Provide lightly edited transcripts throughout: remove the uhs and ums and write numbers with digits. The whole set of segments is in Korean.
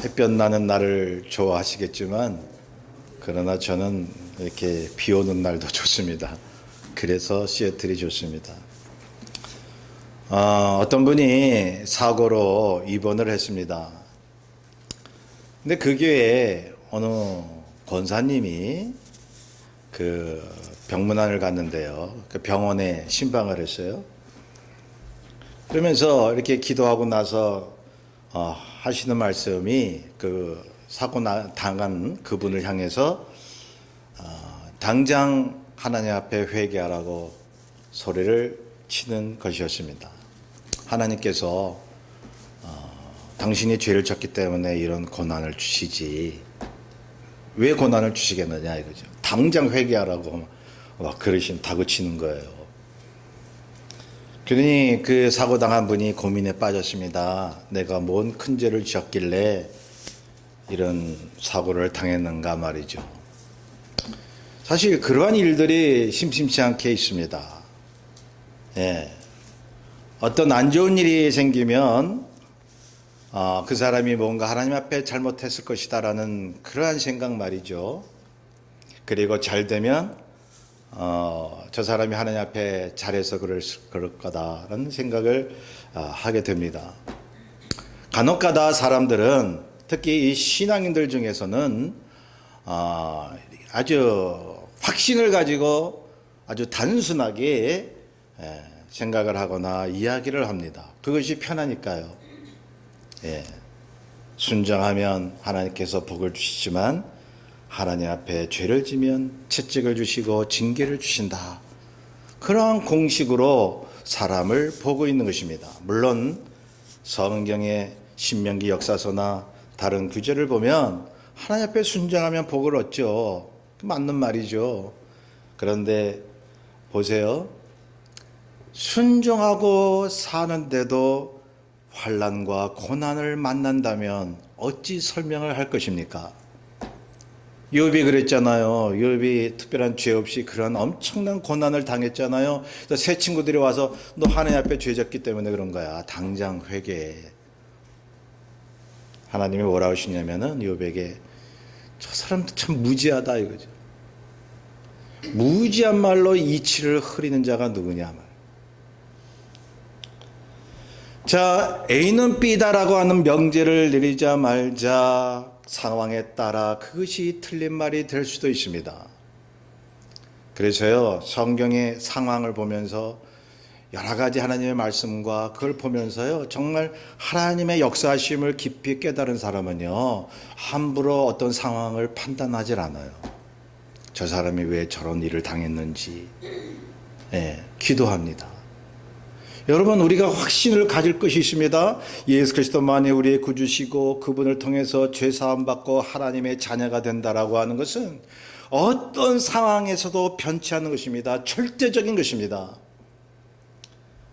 햇볕 나는 날을 좋아하시겠지만 그러나 저는 이렇게 비 오는 날도 좋습니다. 그래서 시애틀이 좋습니다. 어떤 분이 사고로 입원을 했습니다. 근데 그 교회에 어느 권사님이 그 병문안을 갔는데요. 그 병원에 신방을 했어요. 그러면서 이렇게 기도하고 나서 하시는 말씀이 그 사고 당한 그분을 향해서 당장 하나님 앞에 회개하라고 소리를 치는 것이었습니다. 하나님께서 당신이 죄를 졌기 때문에 이런 고난을 주시지 왜 고난을 주시겠느냐 이거죠. 당장 회개하라고 막 그러신 다그치는 거예요. 그러니 그 사고 당한 분이 고민에 빠졌습니다. 내가 뭔 큰 죄를 지었길래 이런 사고를 당했는가 말이죠. 사실 그러한 일들이 심심치 않게 있습니다. 예. 어떤 안 좋은 일이 생기면 그 사람이 뭔가 하나님 앞에 잘못했을 것이다라는 그러한 생각 말이죠. 그리고 잘 되면 저 사람이 하나님 앞에 잘해서 그럴 거다라는 생각을 하게 됩니다. 간혹가다 사람들은 특히 이 신앙인들 중에서는 아주 확신을 가지고 아주 단순하게 생각을 하거나 이야기를 합니다. 그것이 편하니까요. 예. 순종하면 하나님께서 복을 주시지만 하나님 앞에 죄를 지면 채찍을 주시고 징계를 주신다. 그러한 공식으로 사람을 보고 있는 것입니다. 물론 성경의 신명기 역사서나 다른 구절을 보면 하나님 앞에 순종하면 복을 얻죠. 맞는 말이죠. 그런데 보세요. 순종하고 사는데도 환난과 고난을 만난다면 어찌 설명을 할 것입니까? 욥이 그랬잖아요. 욥이 특별한 죄 없이 그런 엄청난 고난을 당했잖아요. 그래서 새 친구들이 와서 너 하나님 앞에 죄 졌기 때문에 그런 거야. 당장 회개해. 하나님이 뭐라고 하시냐면은 욥에게 저 사람도 참 무지하다 이거죠. 무지한 말로 이치를 흐리는 자가 누구냐 말. 자, A는 B다라고 하는 명제를 내리자 말자 상황에 따라 그것이 틀린 말이 될 수도 있습니다. 그래서요, 성경의 상황을 보면서 여러 가지 하나님의 말씀과 그걸 보면서요, 정말 하나님의 역사하심을 깊이 깨달은 사람은요, 함부로 어떤 상황을 판단하질 않아요. 저 사람이 왜 저런 일을 당했는지, 기도합니다. 여러분, 우리가 확신을 가질 것이 있습니다. 예수 그리스도만이 우리의 구주시고 그분을 통해서 죄 사함 받고 하나님의 자녀가 된다라고 하는 것은 어떤 상황에서도 변치 않는 것입니다. 절대적인 것입니다.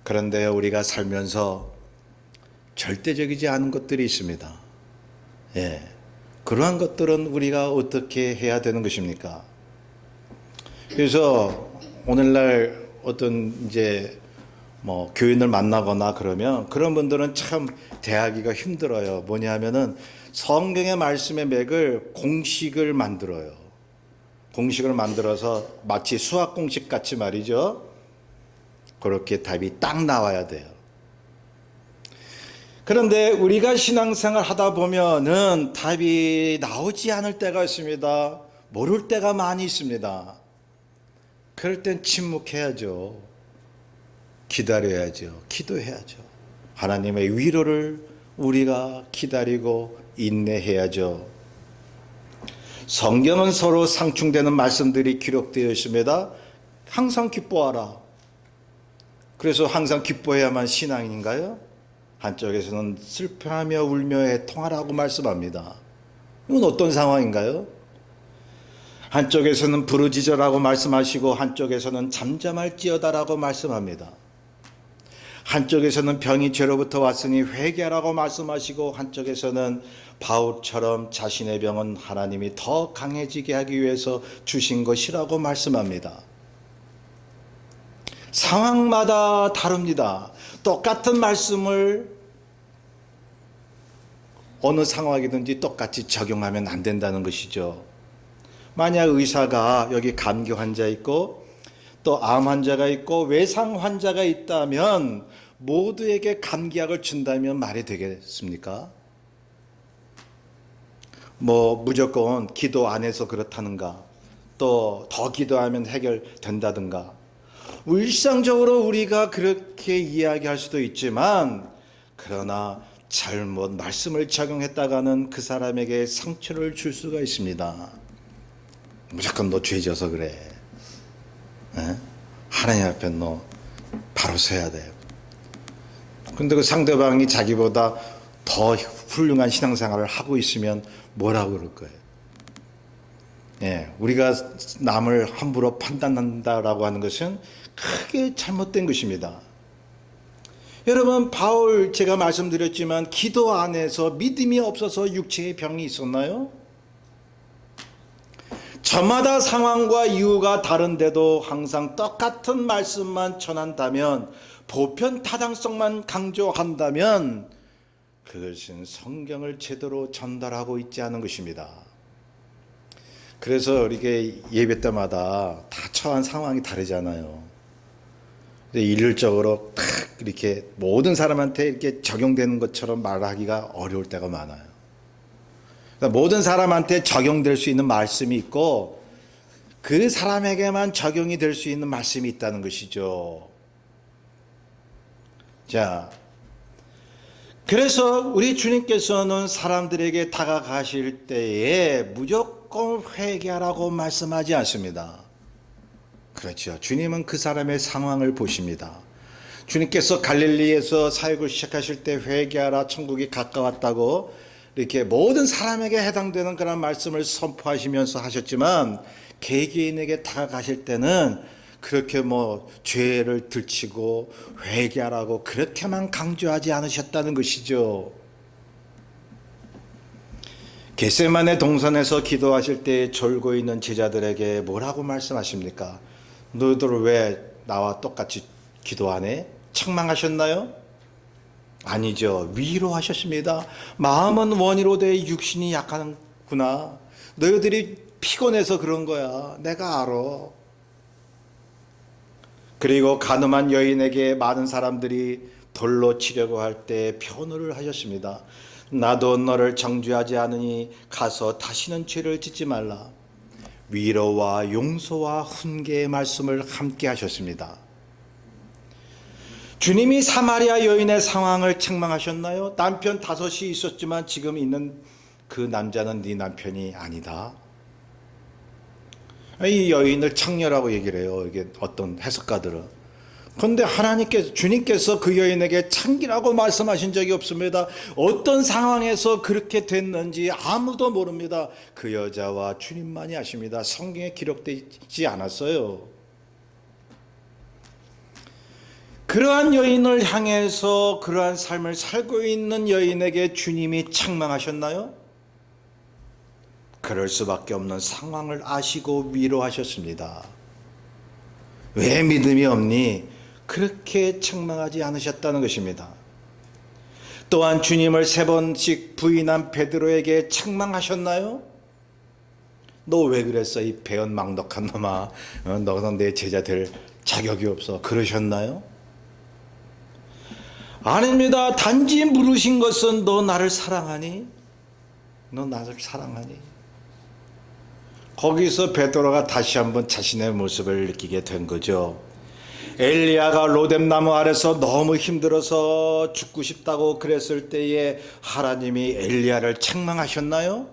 그런데 우리가 살면서 절대적이지 않은 것들이 있습니다. 그러한 것들은 우리가 어떻게 해야 되는 것입니까? 그래서 오늘날 어떤 교인을 만나거나 그러면 그런 분들은 참 대하기가 힘들어요. 뭐냐면은 성경의 말씀의 맥을 공식을 만들어요. 공식을 만들어서 마치 수학 공식 같이 말이죠. 그렇게 답이 딱 나와야 돼요. 그런데 우리가 신앙생활 하다 보면은 답이 나오지 않을 때가 있습니다. 모를 때가 많이 있습니다. 그럴 땐 침묵해야죠. 기다려야죠. 기도해야죠. 하나님의 위로를 우리가 기다리고 인내해야죠. 성경은 서로 상충되는 말씀들이 기록되어 있습니다. 항상 기뻐하라. 그래서 항상 기뻐해야만 신앙인가요? 한쪽에서는 슬퍼하며 울며 애통하라고 말씀합니다. 이건 어떤 상황인가요? 한쪽에서는 부르짖으라고 말씀하시고 한쪽에서는 잠잠할지어다라고 말씀합니다. 한쪽에서는 병이 죄로부터 왔으니 회개하라고 말씀하시고 한쪽에서는 바울처럼 자신의 병은 하나님이 더 강해지게 하기 위해서 주신 것이라고 말씀합니다. 상황마다 다릅니다. 똑같은 말씀을 어느 상황이든지 똑같이 적용하면 안 된다는 것이죠. 만약 의사가 여기 감기 환자 있고 또 암 환자가 있고 외상 환자가 있다면 모두에게 감기약을 준다면 말이 되겠습니까? 무조건 기도 안 해서 그렇다는가, 또 더 기도하면 해결된다든가, 일상적으로 우리가 그렇게 이야기할 수도 있지만, 그러나 잘못 말씀을 적용했다가는 그 사람에게 상처를 줄 수가 있습니다. 무조건 너 죄져서 그래. 에? 하나님 앞에 너 바로 서야 돼. 근데 그 상대방이 자기보다 더 훌륭한 신앙생활을 하고 있으면 뭐라고 그럴 거예요? 예, 우리가 남을 함부로 판단한다라고 하는 것은 크게 잘못된 것입니다. 여러분, 바울 제가 말씀드렸지만 기도 안에서 믿음이 없어서 육체의 병이 있었나요? 저마다 상황과 이유가 다른데도 항상 똑같은 말씀만 전한다면, 보편 타당성만 강조한다면 그것은 성경을 제대로 전달하고 있지 않은 것입니다. 그래서 이렇게 예배 때마다 다 처한 상황이 다르잖아요. 일률적으로 탁 이렇게 모든 사람한테 이렇게 적용되는 것처럼 말하기가 어려울 때가 많아요. 그러니까 모든 사람한테 적용될 수 있는 말씀이 있고 그 사람에게만 적용이 될 수 있는 말씀이 있다는 것이죠. 자, 그래서 우리 주님께서는 사람들에게 다가가실 때에 무조건 회개하라고 말씀하지 않습니다. 그렇죠. 주님은 그 사람의 상황을 보십니다. 주님께서 갈릴리에서 사역을 시작하실 때 회개하라, 천국이 가까웠다고 이렇게 모든 사람에게 해당되는 그런 말씀을 선포하시면서 하셨지만, 개개인에게 다가가실 때는 그렇게 죄를 들치고 회개하라고 그렇게만 강조하지 않으셨다는 것이죠. 겟세마네 동산에서 기도하실 때 졸고 있는 제자들에게 뭐라고 말씀하십니까? 너희들 왜 나와 똑같이 기도 안 해? 책망하셨나요? 아니죠. 위로하셨습니다. 마음은 원이로되 육신이 약하구나. 너희들이 피곤해서 그런 거야. 내가 알아. 그리고 간음한 여인에게 많은 사람들이 돌로 치려고 할 때 변호를 하셨습니다. 나도 너를 정죄하지 않으니 가서 다시는 죄를 짓지 말라. 위로와 용서와 훈계의 말씀을 함께 하셨습니다. 주님이 사마리아 여인의 상황을 책망하셨나요? 남편 5이 있었지만 지금 있는 그 남자는 네 남편이 아니다. 이 여인을 창녀라고 얘기를 해요. 이게 어떤 해석가들은. 그런데 주님께서 그 여인에게 창기라고 말씀하신 적이 없습니다. 어떤 상황에서 그렇게 됐는지 아무도 모릅니다. 그 여자와 주님만이 아십니다. 성경에 기록되지 않았어요. 그러한 여인을 향해서 그러한 삶을 살고 있는 여인에게 주님이 책망하셨나요? 그럴 수밖에 없는 상황을 아시고 위로하셨습니다. 왜 믿음이 없니? 그렇게 책망하지 않으셨다는 것입니다. 또한 주님을 3번씩 부인한 베드로에게 책망하셨나요? 너 왜 그랬어? 이 배은망덕한 놈아. 너는 내 제자 될 자격이 없어. 그러셨나요? 아닙니다. 단지 물으신 것은 너 나를 사랑하니? 너 나를 사랑하니? 거기서 베드로가 다시 한번 자신의 모습을 느끼게 된 거죠. 엘리야가 로뎀나무 아래서 너무 힘들어서 죽고 싶다고 그랬을 때에 하나님이 엘리야를 책망하셨나요?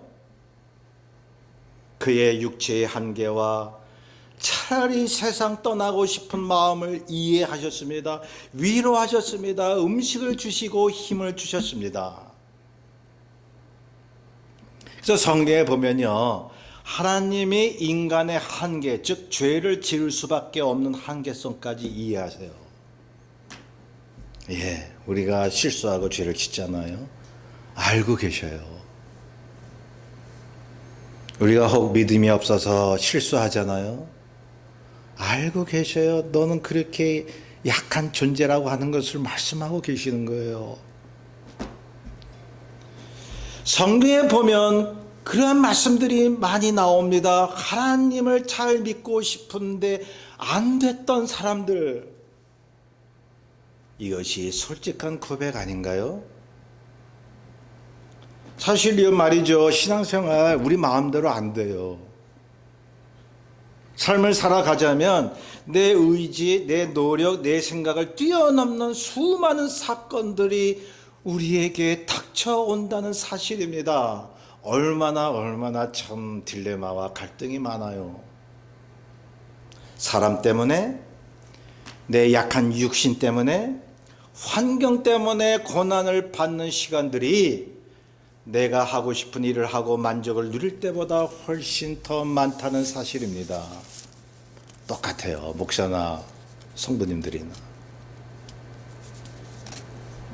그의 육체의 한계와 차라리 세상 떠나고 싶은 마음을 이해하셨습니다. 위로하셨습니다. 음식을 주시고 힘을 주셨습니다. 그래서 성경에 보면요, 하나님이 인간의 한계, 즉 죄를 지을 수밖에 없는 한계성까지 이해하세요. 예, 우리가 실수하고 죄를 짓잖아요. 알고 계셔요. 우리가 혹 믿음이 없어서 실수하잖아요. 알고 계셔요. 너는 그렇게 약한 존재라고 하는 것을 말씀하고 계시는 거예요. 성경에 보면 그러한 말씀들이 많이 나옵니다. 하나님을 잘 믿고 싶은데 안 됐던 사람들. 이것이 솔직한 고백 아닌가요? 사실 이 말이죠. 신앙생활 우리 마음대로 안 돼요. 삶을 살아가자면 내 의지, 내 노력, 내 생각을 뛰어넘는 수많은 사건들이 우리에게 닥쳐온다는 사실입니다. 얼마나 참 딜레마와 갈등이 많아요. 사람 때문에, 내 약한 육신 때문에, 환경 때문에 고난을 받는 시간들이 내가 하고 싶은 일을 하고 만족을 누릴 때보다 훨씬 더 많다는 사실입니다. 똑같아요. 목사나 성도님들이나.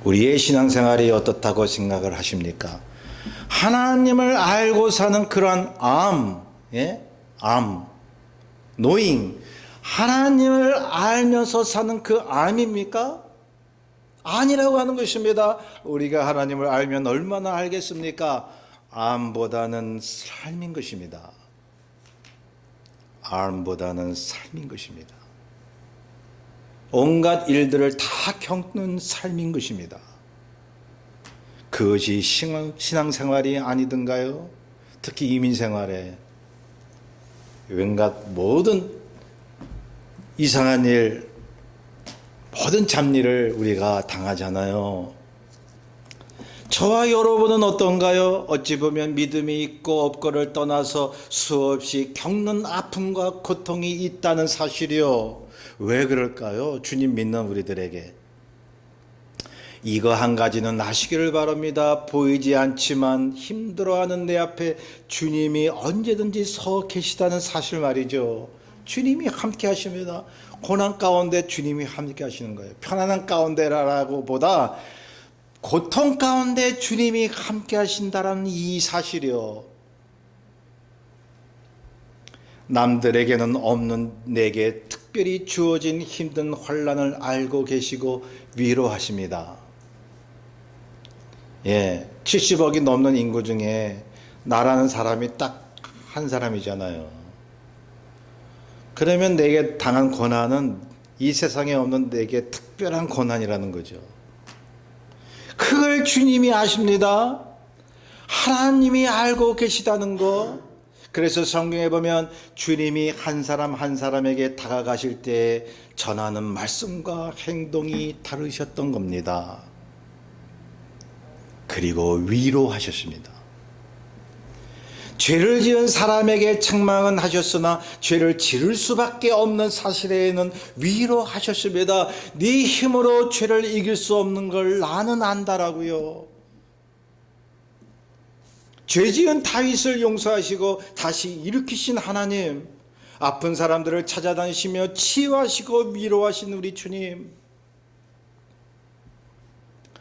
우리의 신앙생활이 어떻다고 생각을 하십니까? 하나님을 알고 사는 그러한 knowing, 하나님을 알면서 사는 그 암입니까? 아니라고 하는 것입니다. 우리가 하나님을 알면 얼마나 알겠습니까? 암보다는 삶인 것입니다. 암보다는 삶인 것입니다. 온갖 일들을 다 겪는 삶인 것입니다. 그것이 신앙생활이 아니던가요? 특히 이민생활에 온갖 모든 이상한 일, 모든 잡일을 우리가 당하잖아요. 저와 여러분은 어떤가요? 어찌 보면 믿음이 있고 없고를 떠나서 수없이 겪는 아픔과 고통이 있다는 사실이요. 왜 그럴까요? 주님 믿는 우리들에게. 이거 한 가지는 아시기를 바랍니다. 보이지 않지만 힘들어하는 내 앞에 주님이 언제든지 서 계시다는 사실 말이죠. 주님이 함께 하십니다. 고난 가운데 주님이 함께 하시는 거예요. 편안한 가운데라고 보다 고통 가운데 주님이 함께 하신다는 이 사실이요. 남들에게는 없는 내게 특별히 주어진 힘든 환난을 알고 계시고 위로하십니다. 70억이 넘는 인구 중에 나라는 사람이 딱 한 사람이잖아요. 그러면 내게 당한 고난은 이 세상에 없는 내게 특별한 고난이라는 거죠. 그걸 주님이 아십니다. 하나님이 알고 계시다는 거. 그래서 성경에 보면 주님이 한 사람 한 사람에게 다가가실 때 전하는 말씀과 행동이 다르셨던 겁니다. 그리고 위로하셨습니다. 죄를 지은 사람에게 책망은 하셨으나 죄를 지을 수밖에 없는 사실에는 위로하셨습니다. 네 힘으로 죄를 이길 수 없는 걸 나는 안다라고요. 죄 지은 다윗을 용서하시고 다시 일으키신 하나님, 아픈 사람들을 찾아다니시며 치유하시고 위로하신 우리 주님,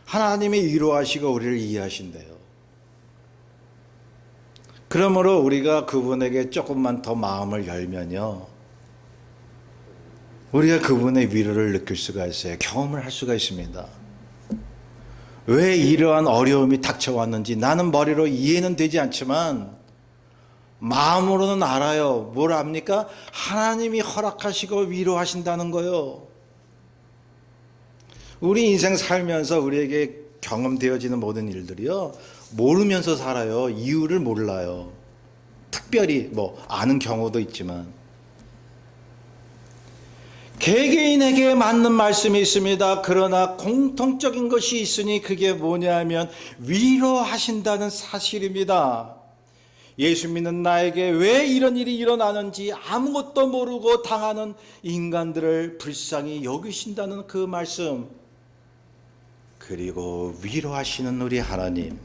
하나님이 위로하시고 우리를 이해하신대요. 그러므로 우리가 그분에게 조금만 더 마음을 열면요, 우리가 그분의 위로를 느낄 수가 있어요. 경험을 할 수가 있습니다. 왜 이러한 어려움이 닥쳐왔는지 나는 머리로 이해는 되지 않지만 마음으로는 알아요. 뭘 압니까? 하나님이 허락하시고 위로하신다는 거요. 우리 인생 살면서 우리에게 경험되어지는 모든 일들이요, 모르면서 살아요. 이유를 몰라요. 특별히 아는 경우도 있지만. 개개인에게 맞는 말씀이 있습니다. 그러나 공통적인 것이 있으니 그게 뭐냐면 위로하신다는 사실입니다. 예수 믿는 나에게 왜 이런 일이 일어나는지 아무것도 모르고 당하는 인간들을 불쌍히 여기신다는 그 말씀, 그리고 위로하시는 우리 하나님.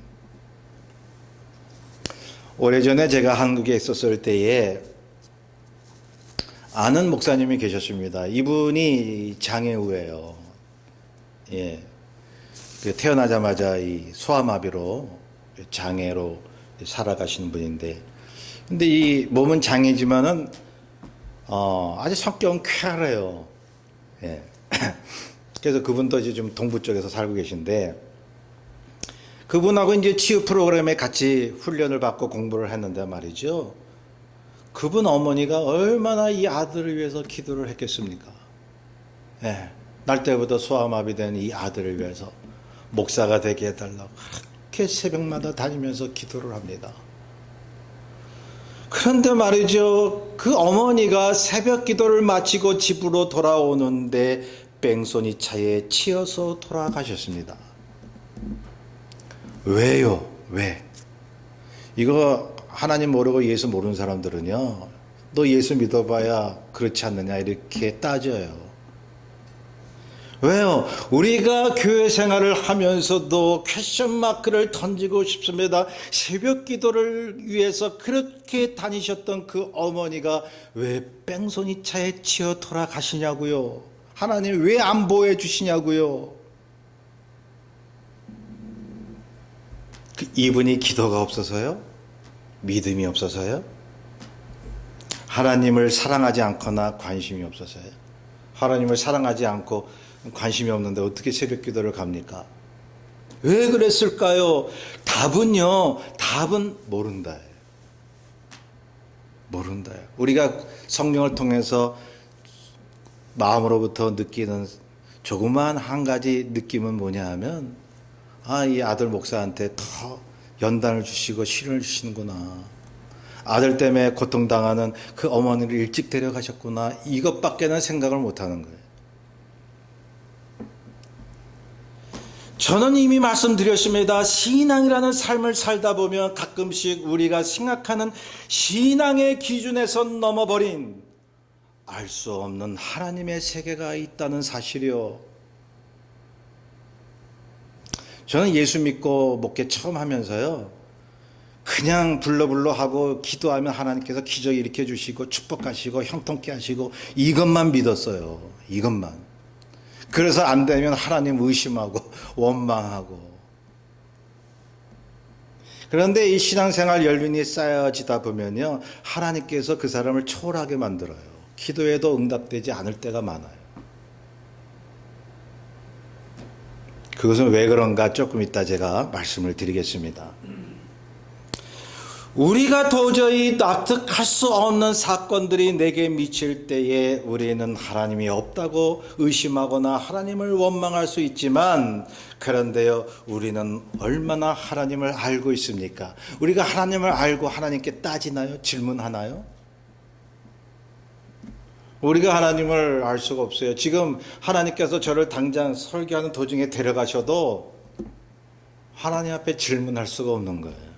오래전에 제가 한국에 있었을 때에 아는 목사님이 계셨습니다. 이분이 장애우예요. 태어나자마자 이 소아마비로 장애로 살아가시는 분인데, 근데 이 몸은 장애지만은 아주 성격은 쾌활해요. 그래서 그분도 이제 좀 동부 쪽에서 살고 계신데, 그분하고 이제 치유 프로그램에 같이 훈련을 받고 공부를 했는데 말이죠. 그분 어머니가 얼마나 이 아들을 위해서 기도를 했겠습니까? 예, 날 때부터 소아마비된 이 아들을 위해서 목사가 되게 해달라고 그렇게 새벽마다 다니면서 기도를 합니다. 그런데 말이죠, 그 어머니가 새벽 기도를 마치고 집으로 돌아오는데 뺑소니 차에 치여서 돌아가셨습니다. 왜요? 왜? 이거 하나님 모르고 예수 모르는 사람들은요, 너 예수 믿어봐야 그렇지 않느냐 이렇게 따져요. 왜요? 우리가 교회 생활을 하면서도 퀘션 마크를 던지고 싶습니다. 새벽 기도를 위해서 그렇게 다니셨던 그 어머니가 왜 뺑소니 차에 치여 돌아가시냐고요? 하나님 왜 안 보여 주시냐고요? 이분이 기도가 없어서요? 믿음이 없어서요? 하나님을 사랑하지 않거나 관심이 없어서요? 하나님을 사랑하지 않고 관심이 없는데 어떻게 새벽 기도를 갑니까? 왜 그랬을까요? 답은 모른다예요. 모른다예요. 우리가 성령을 통해서 마음으로부터 느끼는 조그만 한 가지 느낌은 뭐냐 하면, 이 아들 목사한테 더 연단을 주시고 시련을 주시는구나. 아들 때문에 고통당하는 그 어머니를 일찍 데려가셨구나. 이것밖에는 생각을 못하는 거예요. 저는 이미 말씀드렸습니다. 신앙이라는 삶을 살다 보면 가끔씩 우리가 생각하는 신앙의 기준에서 넘어버린 알 수 없는 하나님의 세계가 있다는 사실이요. 저는 예수 믿고 목회 처음 하면서요, 그냥 불러불러 하고 기도하면 하나님께서 기적 일으켜 주시고 축복하시고 형통케 하시고 이것만 믿었어요. 이것만. 그래서 안 되면 하나님 의심하고 원망하고. 그런데 이 신앙생활 연륜이 쌓여지다 보면요, 하나님께서 그 사람을 초월하게 만들어요. 기도에도 응답되지 않을 때가 많아요. 그것은 왜 그런가 조금 이따 제가 말씀을 드리겠습니다. 우리가 도저히 납득할 수 없는 사건들이 내게 미칠 때에 우리는 하나님이 없다고 의심하거나 하나님을 원망할 수 있지만, 그런데요, 우리는 얼마나 하나님을 알고 있습니까? 우리가 하나님을 알고 하나님께 따지나요? 질문하나요? 우리가 하나님을 알 수가 없어요. 지금 하나님께서 저를 당장 설교하는 도중에 데려가셔도 하나님 앞에 질문할 수가 없는 거예요.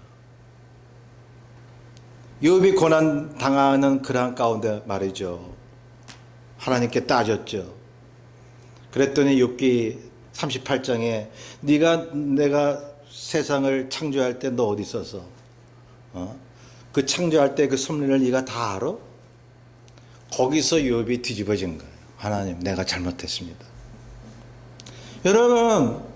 욥이 고난 당하는 그러한 가운데 말이죠, 하나님께 따졌죠. 그랬더니 욥기 38장에 내가 세상을 창조할 때 너 어디 있었어? 그 창조할 때 그 섭리를 네가 다 알아? 거기서 욥이 뒤집어진 거예요. 하나님, 내가 잘못했습니다. 여러분,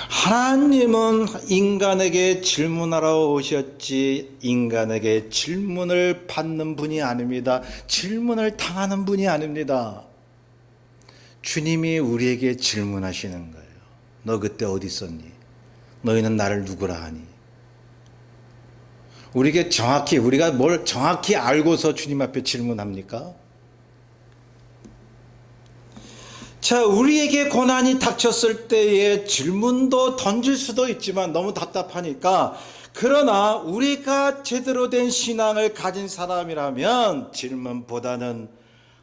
하나님은 인간에게 질문하러 오셨지 인간에게 질문을 받는 분이 아닙니다. 질문을 당하는 분이 아닙니다. 주님이 우리에게 질문하시는 거예요. 너 그때 어디 있었니? 너희는 나를 누구라 하니? 우리가 뭘 정확히 알고서 주님 앞에 질문합니까? 자, 우리에게 고난이 닥쳤을 때에 질문도 던질 수도 있지만 너무 답답하니까, 그러나 우리가 제대로 된 신앙을 가진 사람이라면 질문보다는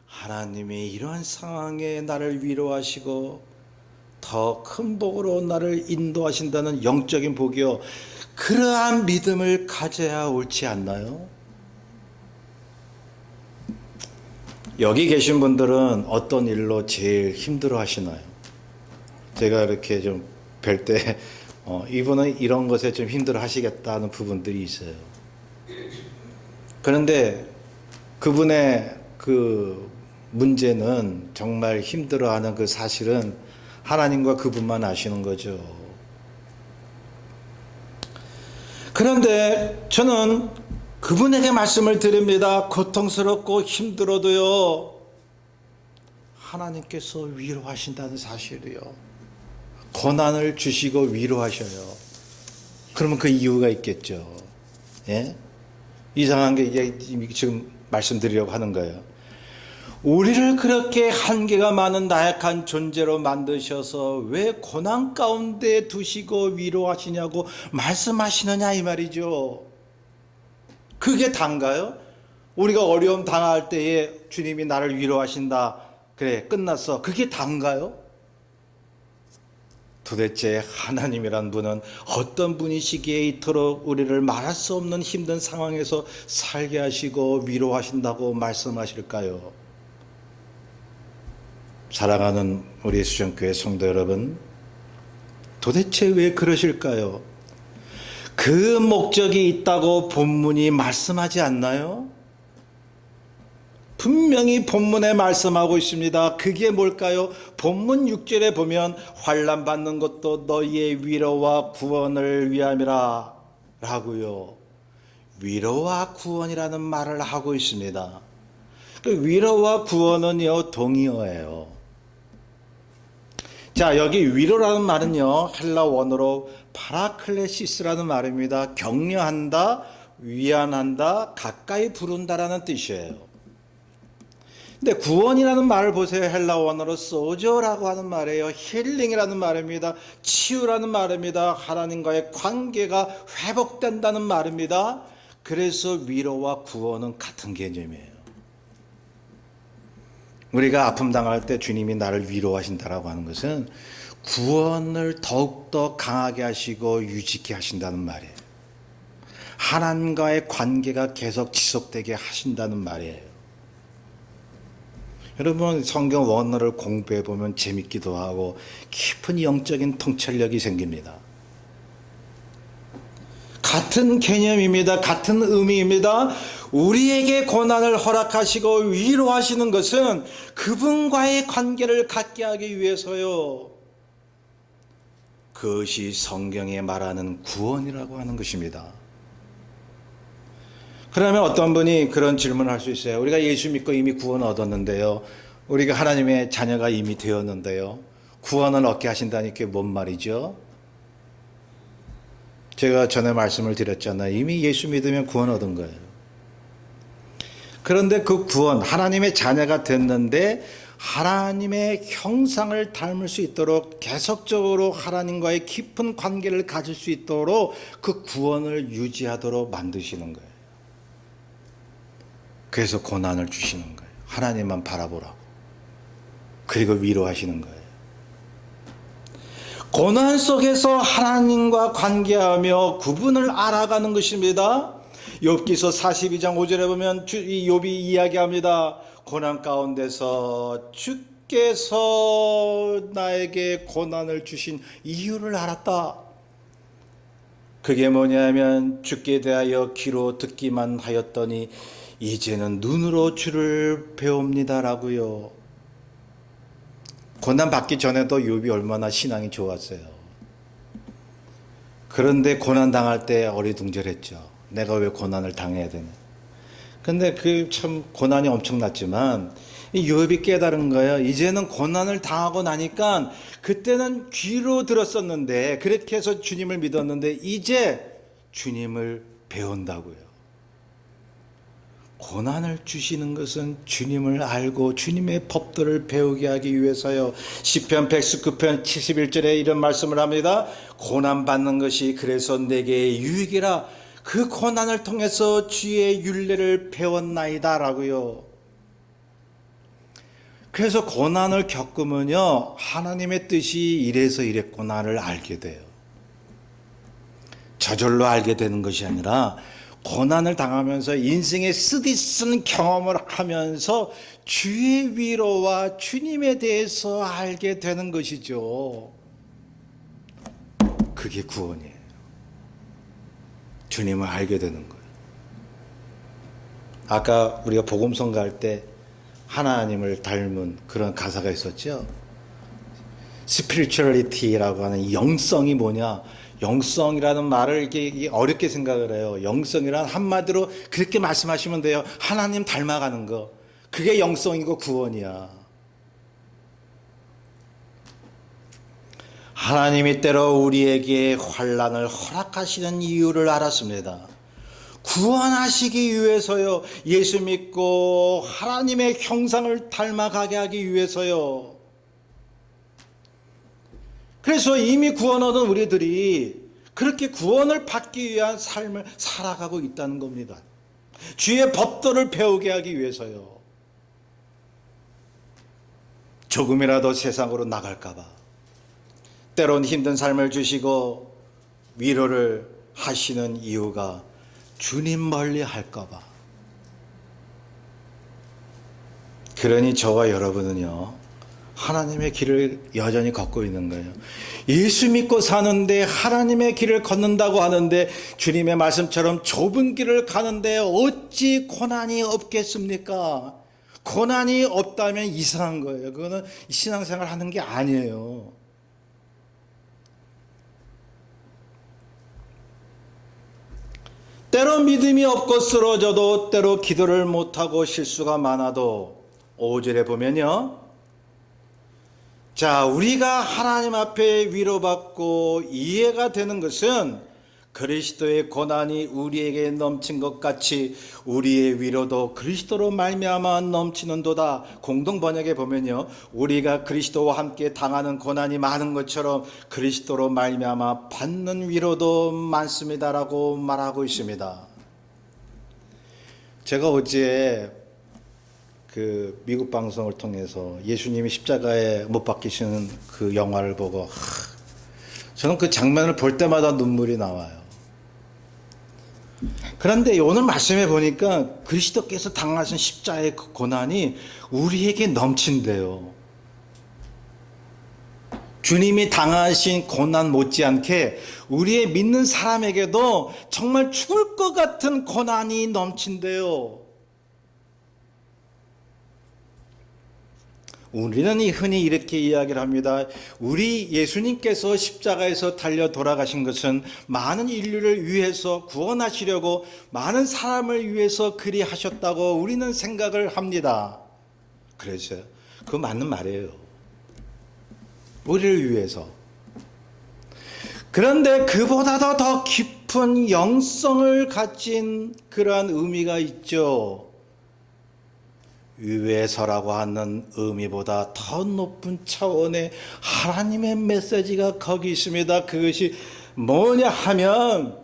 하나님이 이러한 상황에 나를 위로하시고 더 큰 복으로 나를 인도하신다는 영적인 복이요, 그러한 믿음을 가져야 옳지 않나요? 여기 계신 분들은 어떤 일로 제일 힘들어 하시나요? 제가 이렇게 좀 뵐 때 이분은 이런 것에 좀 힘들어 하시겠다는 부분들이 있어요. 그런데 그분의 그 문제는, 정말 힘들어하는 그 사실은 하나님과 그분만 아시는 거죠. 그런데 저는 그분에게 말씀을 드립니다. 고통스럽고 힘들어도요, 하나님께서 위로하신다는 사실이요. 고난을 주시고 위로하셔요. 그러면 그 이유가 있겠죠. 예? 이상한 게 이게 지금 말씀드리려고 하는 거예요. 우리를 그렇게 한계가 많은 나약한 존재로 만드셔서 왜 고난 가운데 두시고 위로하시냐고 말씀하시느냐 이 말이죠. 그게 단가요? 우리가 어려움 당할 때에 주님이 나를 위로하신다. 그래, 끝났어. 그게 단가요? 도대체 하나님이란 분은 어떤 분이시기에 이토록 우리를 말할 수 없는 힘든 상황에서 살게 하시고 위로하신다고 말씀하실까요? 사랑하는 우리 수정교회 성도 여러분, 도대체 왜 그러실까요? 그 목적이 있다고 본문이 말씀하지 않나요? 분명히 본문에 말씀하고 있습니다. 그게 뭘까요? 본문 6절에 보면 환난 받는 것도 너희의 위로와 구원을 위함이라 라고요. 위로와 구원이라는 말을 하고 있습니다. 그 위로와 구원은요, 동의어예요. 자, 여기 위로라는 말은요, 헬라 원어로 파라클레시스라는 말입니다. 격려한다, 위안한다, 가까이 부른다라는 뜻이에요. 근데 구원이라는 말을 보세요. 헬라 원어로 소저라고 하는 말이에요. 힐링이라는 말입니다. 치유라는 말입니다. 하나님과의 관계가 회복된다는 말입니다. 그래서 위로와 구원은 같은 개념이에요. 우리가 아픔 당할 때 주님이 나를 위로하신다라고 하는 것은 구원을 더욱더 강하게 하시고 유지케 하신다는 말이에요. 하나님과의 관계가 계속 지속되게 하신다는 말이에요. 여러분, 성경 원어를 공부해 보면 재밌기도 하고 깊은 영적인 통찰력이 생깁니다. 같은 개념입니다. 같은 의미입니다. 우리에게 고난을 허락하시고 위로하시는 것은 그분과의 관계를 갖게 하기 위해서요. 그것이 성경에 말하는 구원이라고 하는 것입니다. 그러면 어떤 분이 그런 질문을 할 수 있어요. 우리가 예수 믿고 이미 구원 얻었는데요. 우리가 하나님의 자녀가 이미 되었는데요. 구원을 얻게 하신다니 그게 뭔 말이죠? 제가 전에 말씀을 드렸잖아요. 이미 예수 믿으면 구원 얻은 거예요. 그런데 그 구원, 하나님의 자녀가 됐는데 하나님의 형상을 닮을 수 있도록 계속적으로 하나님과의 깊은 관계를 가질 수 있도록 그 구원을 유지하도록 만드시는 거예요. 그래서 고난을 주시는 거예요. 하나님만 바라보라고. 그리고 위로하시는 거예요. 고난 속에서 하나님과 관계하며 그분을 알아가는 것입니다. 욥기서 42장 5절에 보면 욥이 이야기합니다. 고난 가운데서 주께서 나에게 고난을 주신 이유를 알았다. 그게 뭐냐면 주께 대하여 귀로 듣기만 하였더니 이제는 눈으로 주를 배웁니다라고요. 고난 받기 전에도 욥이 얼마나 신앙이 좋았어요. 그런데 고난 당할 때 어리둥절했죠. 내가 왜 고난을 당해야 되나. 근데 그 참 고난이 엄청났지만 이 욥이 깨달은 거예요. 이제는 고난을 당하고 나니까 그때는 귀로 들었었는데 그렇게 해서 주님을 믿었는데 이제 주님을 배운다고요. 고난을 주시는 것은 주님을 알고 주님의 법도를 배우게 하기 위해서요. 시편 119편 71절에 이런 말씀을 합니다. 고난 받는 것이 그래서 내게 유익이라. 그 고난을 통해서 주의 율례를 배웠나이다 라고요. 그래서 고난을 겪으면요, 하나님의 뜻이 이래서 이랬구나를 알게 돼요. 저절로 알게 되는 것이 아니라 고난을 당하면서 인생의 쓰디쓴 경험을 하면서 주의 위로와 주님에 대해서 알게 되는 것이죠. 그게 구원이에요. 주님을 알게 되는 거예요. 아까 우리가 복음성 갈 때 하나님을 닮은 그런 가사가 있었죠. 스피리추얼리티라고 하는 영성이 뭐냐? 영성이라는 말을 이렇게 어렵게 생각을 해요. 영성이란 한마디로 그렇게 말씀하시면 돼요. 하나님 닮아가는 거. 그게 영성이고 구원이야. 하나님이 때로 우리에게 환난을 허락하시는 이유를 알았습니다. 구원하시기 위해서요. 예수 믿고 하나님의 형상을 닮아가게 하기 위해서요. 그래서 이미 구원 얻은 우리들이 그렇게 구원을 받기 위한 삶을 살아가고 있다는 겁니다. 주의 법도를 배우게 하기 위해서요. 조금이라도 세상으로 나갈까 봐, 때론 힘든 삶을 주시고 위로를 하시는 이유가 주님 멀리 할까 봐. 그러니 저와 여러분은요, 하나님의 길을 여전히 걷고 있는 거예요. 예수 믿고 사는데, 하나님의 길을 걷는다고 하는데, 주님의 말씀처럼 좁은 길을 가는데 어찌 고난이 없겠습니까? 고난이 없다면 이상한 거예요. 그거는 신앙생활 하는 게 아니에요. 때로 믿음이 없고 쓰러져도, 때로 기도를 못하고 실수가 많아도 5절에 보면요, 자, 우리가 하나님 앞에 위로받고 이해가 되는 것은 그리스도의 고난이 우리에게 넘친 것 같이 우리의 위로도 그리스도로 말미암아 넘치는도다. 공동 번역에 보면요, 우리가 그리스도와 함께 당하는 고난이 많은 것처럼 그리스도로 말미암아 받는 위로도 많습니다라고 말하고 있습니다. 제가 어제 그 미국 방송을 통해서 예수님이 십자가에 못 박히시는 그 영화를 보고 저는 그 장면을 볼 때마다 눈물이 나와요. 그런데 오늘 말씀해 보니까 그리스도께서 당하신 십자가의 그 고난이 우리에게 넘친대요. 주님이 당하신 고난 못지않게 우리의 믿는 사람에게도 정말 죽을 것 같은 고난이 넘친대요. 우리는 흔히 이렇게 이야기를 합니다. 우리 예수님께서 십자가에서 달려 돌아가신 것은 많은 인류를 위해서 구원하시려고 많은 사람을 위해서 그리 하셨다고 우리는 생각을 합니다. 그래서 그거 맞는 말이에요. 우리를 위해서. 그런데 그보다도 더 깊은 영성을 가진 그러한 의미가 있죠. 위에서라고 하는 의미보다 더 높은 차원의 하나님의 메시지가 거기 있습니다. 그것이 뭐냐 하면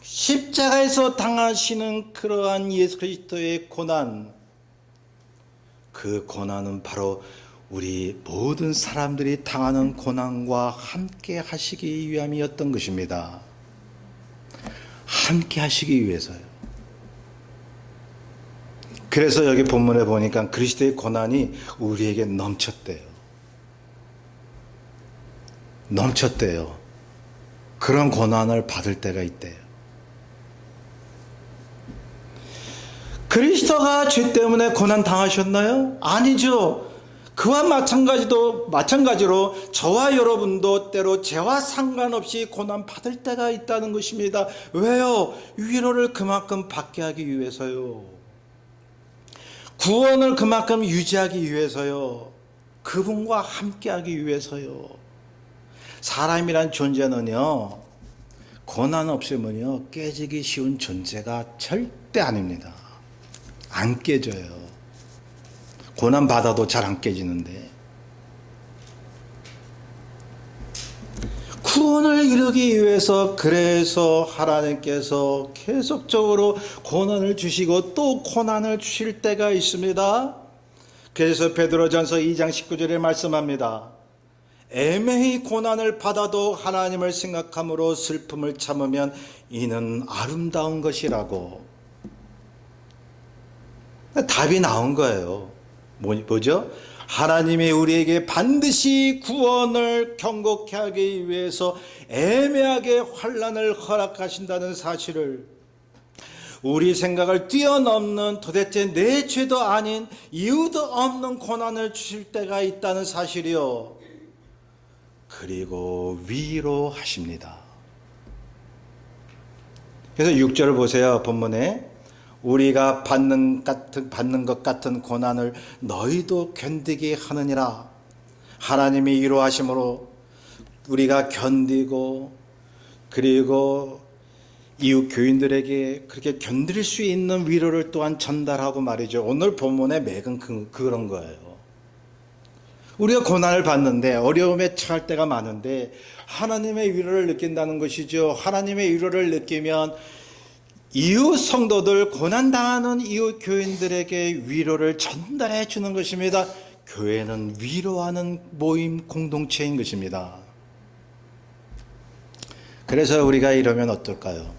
십자가에서 당하시는 그러한 예수 그리스도의 고난, 그 고난은 바로 우리 모든 사람들이 당하는 고난과 함께 하시기 위함이었던 것입니다. 함께 하시기 위해서요. 그래서 여기 본문에 보니까 그리스도의 고난이 우리에게 넘쳤대요. 넘쳤대요. 그런 고난을 받을 때가 있대요. 그리스도가 죄 때문에 고난 당하셨나요? 아니죠. 그와 마찬가지로 저와 여러분도 때로 죄와 상관없이 고난 받을 때가 있다는 것입니다. 왜요? 위로를 그만큼 받게 하기 위해서요. 구원을 그만큼 유지하기 위해서요. 그분과 함께하기 위해서요. 사람이란 존재는요, 고난 없으면요 깨지기 쉬운 존재가 절대 아닙니다. 안 깨져요. 고난 받아도 잘 안 깨지는데, 구원을 이루기 위해서 그래서 하나님께서 계속적으로 고난을 주시고 또 고난을 주실 때가 있습니다. 그래서 베드로전서 2장 19절에 말씀합니다. 애매히 고난을 받아도 하나님을 생각함으로 슬픔을 참으면 이는 아름다운 것이라고. 답이 나온 거예요. 뭐죠? 하나님이 우리에게 반드시 구원을 경고케 하기 위해서 애매하게 환난을 허락하신다는 사실을, 우리 생각을 뛰어넘는 도대체 내 죄도 아닌 이유도 없는 고난을 주실 때가 있다는 사실이요. 그리고 위로하십니다. 그래서 6절을 보세요. 본문에 우리가 받는 것 같은 고난을 너희도 견디게 하느니라. 하나님이 위로하심으로 우리가 견디고 그리고 이웃 교인들에게 그렇게 견딜 수 있는 위로를 또한 전달하고 말이죠. 오늘 본문의 맥은 그런 거예요. 우리가 고난을 받는데 어려움에 처할 때가 많은데 하나님의 위로를 느낀다는 것이죠. 하나님의 위로를 느끼면 이웃 성도들, 고난당하는 이웃 교인들에게 위로를 전달해 주는 것입니다. 교회는 위로하는 모임 공동체인 것입니다. 그래서 우리가 이러면 어떨까요?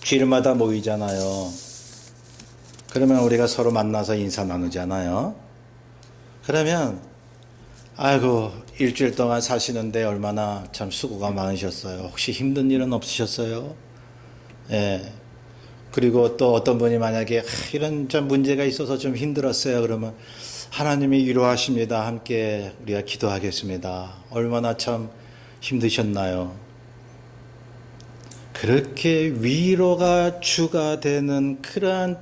주일마다 모이잖아요. 그러면 우리가 서로 만나서 인사 나누잖아요. 그러면 아이고 일주일 동안 사시는데 얼마나 참 수고가 많으셨어요. 혹시 힘든 일은 없으셨어요? 예. 그리고 또 어떤 분이 만약에 이런 좀 문제가 있어서 좀 힘들었어요. 그러면 하나님이 위로하십니다. 함께 우리가 기도하겠습니다. 얼마나 참 힘드셨나요? 그렇게 위로가 주가 되는 그러한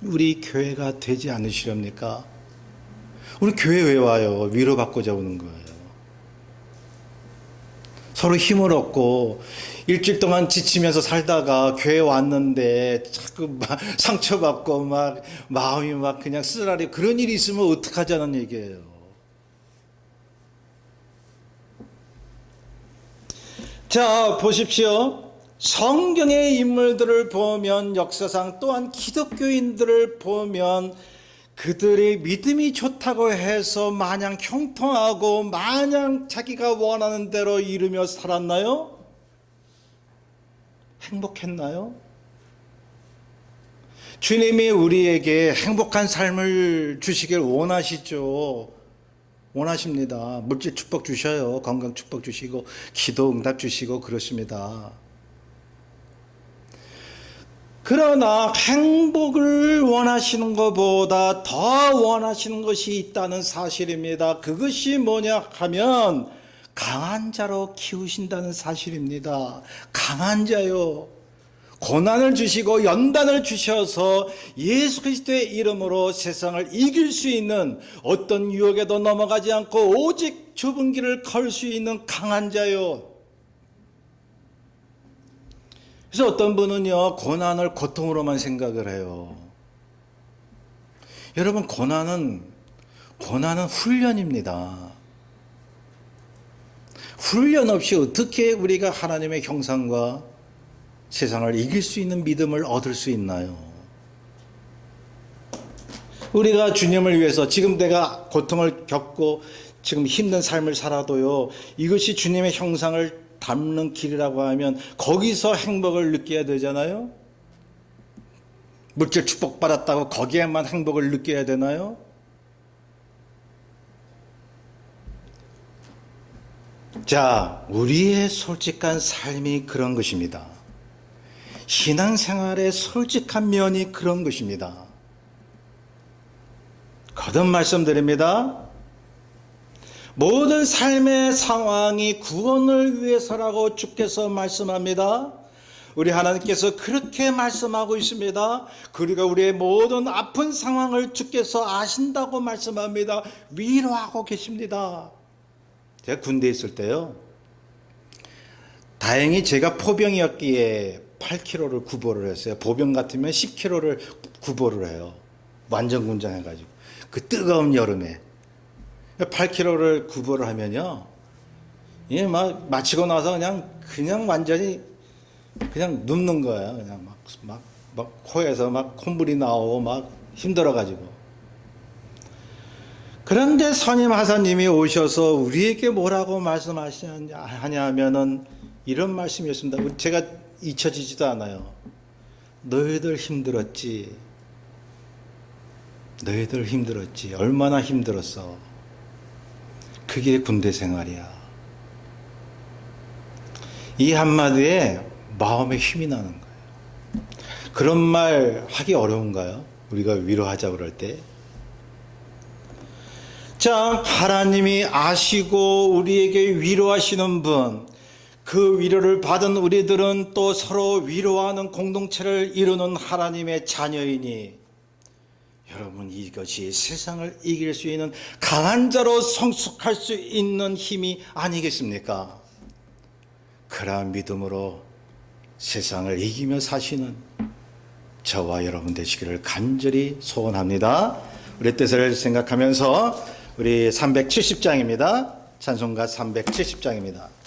우리 교회가 되지 않으시렵니까? 우리 교회 왜 와요? 위로받고자 오는 거예요. 서로 힘을 얻고 일주일 동안 지치면서 살다가 교회 왔는데 자꾸 막 상처받고 막 마음이 막 그냥 쓰라리 그런 일이 있으면 어떡하자는 얘기예요. 자, 보십시오. 성경의 인물들을 보면 역사상 또한 기독교인들을 보면 그들의 믿음이 좋다고 해서 마냥 형통하고 마냥 자기가 원하는 대로 이루며 살았나요? 행복했나요? 주님이 우리에게 행복한 삶을 주시길 원하시죠. 원하십니다. 물질 축복 주셔요. 건강 축복 주시고 기도 응답 주시고 그렇습니다. 그러나 행복을 원하시는 것보다 더 원하시는 것이 있다는 사실입니다. 그것이 뭐냐 하면 강한 자로 키우신다는 사실입니다. 강한 자요. 고난을 주시고 연단을 주셔서 예수 그리스도의 이름으로 세상을 이길 수 있는 어떤 유혹에도 넘어가지 않고 오직 좁은 길을 걸 수 있는 강한 자요. 그래서 어떤 분은요, 고난을 고통으로만 생각을 해요. 여러분, 고난은 훈련입니다. 훈련 없이 어떻게 우리가 하나님의 형상과 세상을 이길 수 있는 믿음을 얻을 수 있나요? 우리가 주님을 위해서 지금 내가 고통을 겪고 지금 힘든 삶을 살아도요, 이것이 주님의 형상을 담는 길이라고 하면 거기서 행복을 느껴야 되잖아요. 물질 축복받았다고 거기에만 행복을 느껴야 되나요? 자, 우리의 솔직한 삶이 그런 것입니다. 신앙생활의 솔직한 면이 그런 것입니다. 거듭 말씀드립니다. 모든 삶의 상황이 구원을 위해서라고 주께서 말씀합니다. 우리 하나님께서 그렇게 말씀하고 있습니다. 그리고 우리의 모든 아픈 상황을 주께서 아신다고 말씀합니다. 위로하고 계십니다. 제가 군대에 있을 때요, 다행히 제가 포병이었기에 8kg를 구보를 했어요. 보병 같으면 10kg를 구보를 해요. 완전 군장해가지고 그 뜨거운 여름에 8kg를 구보를 하면요, 이게 막 마치고 나서 그냥 완전히 그냥 눕는 거예요. 그냥 막 코에서 막 콧물이 나오고 막 힘들어가지고. 그런데 선임 하사님이 오셔서 우리에게 뭐라고 말씀하시냐면은 이런 말씀이었습니다. 제가 잊혀지지도 않아요. 너희들 힘들었지. 너희들 힘들었지. 얼마나 힘들었어. 그게 군대 생활이야. 이 한마디에 마음에 힘이 나는 거예요. 그런 말 하기 어려운가요? 우리가 위로하자 그럴 때. 자, 하나님이 아시고 우리에게 위로하시는 분, 그 위로를 받은 우리들은 또 서로 위로하는 공동체를 이루는 하나님의 자녀이니, 여러분, 이것이 세상을 이길 수 있는 강한 자로 성숙할 수 있는 힘이 아니겠습니까? 그러한 믿음으로 세상을 이기며 사시는 저와 여러분 되시기를 간절히 소원합니다. 우리 뜻을 생각하면서 우리 370장입니다. 찬송가 370장입니다.